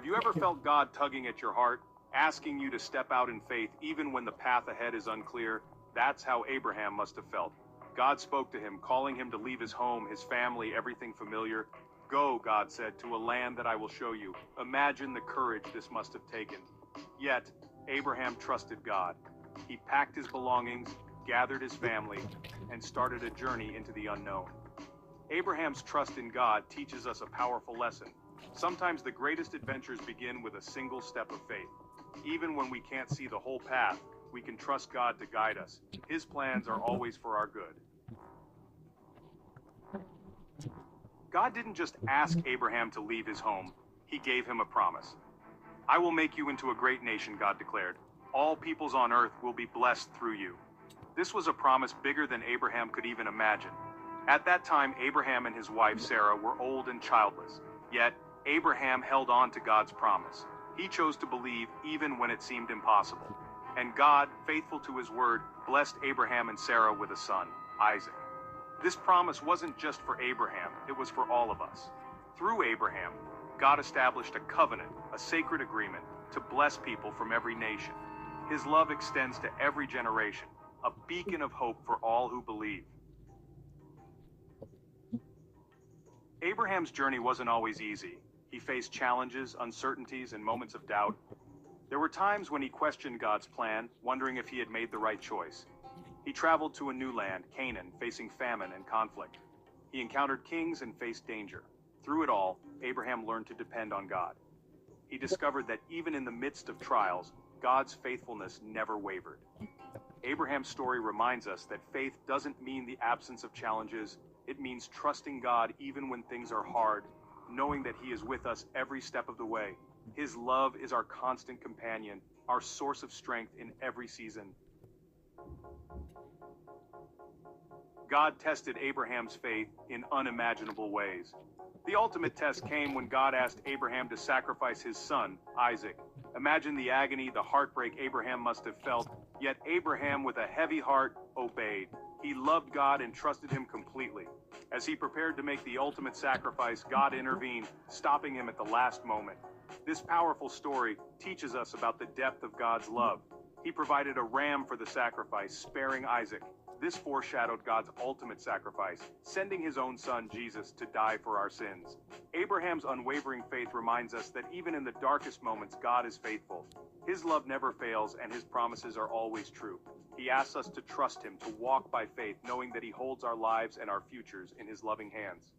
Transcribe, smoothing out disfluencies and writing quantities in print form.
Have you ever felt God tugging at your heart, asking you to step out in faith even when the path ahead is unclear? That's how Abraham must have felt. God spoke to him, calling him to leave his home, his family, everything familiar. Go, God said, to a land that I will show you. Imagine the courage this must have taken. Yet, Abraham trusted God. He packed his belongings, gathered his family, and started a journey into the unknown. Abraham's trust in God teaches us a powerful lesson. Sometimes the greatest adventures begin with a single step of faith. Even when we can't see the whole path, we can trust God to guide us. His plans are always for our good. God didn't just ask Abraham to leave his home, he gave him a promise. I will make you into a great nation, God declared. All peoples on earth will be blessed through you. This was a promise bigger than Abraham could even imagine. At that time, Abraham and his wife Sarah were old and childless. Yet, Abraham held on to God's promise. He chose to believe even when it seemed impossible. And God, faithful to his word, blessed Abraham and Sarah with a son, Isaac. This promise wasn't just for Abraham, it was for all of us. Through Abraham, God established a covenant, a sacred agreement, to bless people from every nation. His love extends to every generation, a beacon of hope for all who believe. Abraham's journey wasn't always easy. He faced challenges, uncertainties, and moments of doubt. There were times when he questioned God's plan, wondering if he had made the right choice. He traveled to a new land, Canaan, facing famine and conflict. He encountered kings and faced danger. Through it all, Abraham learned to depend on God. He discovered that even in the midst of trials, God's faithfulness never wavered. Abraham's story reminds us that faith doesn't mean the absence of challenges. It means trusting God even when things are hard, knowing that he is with us every step of the way. His love is our constant companion, our source of strength in every season. God tested Abraham's faith in unimaginable ways. The ultimate test came when God asked Abraham to sacrifice his son, Isaac. Imagine the agony, the heartbreak Abraham must have felt, yet Abraham, with a heavy heart, obeyed. He loved God and trusted him completely. As he prepared to make the ultimate sacrifice, God intervened, stopping him at the last moment. This powerful story teaches us about the depth of God's love. He provided a ram for the sacrifice, sparing Isaac. This foreshadowed God's ultimate sacrifice, sending his own son, Jesus, to die for our sins. Abraham's unwavering faith reminds us that even in the darkest moments, God is faithful. His love never fails, and his promises are always true. He asks us to trust him, to walk by faith, knowing that he holds our lives and our futures in his loving hands.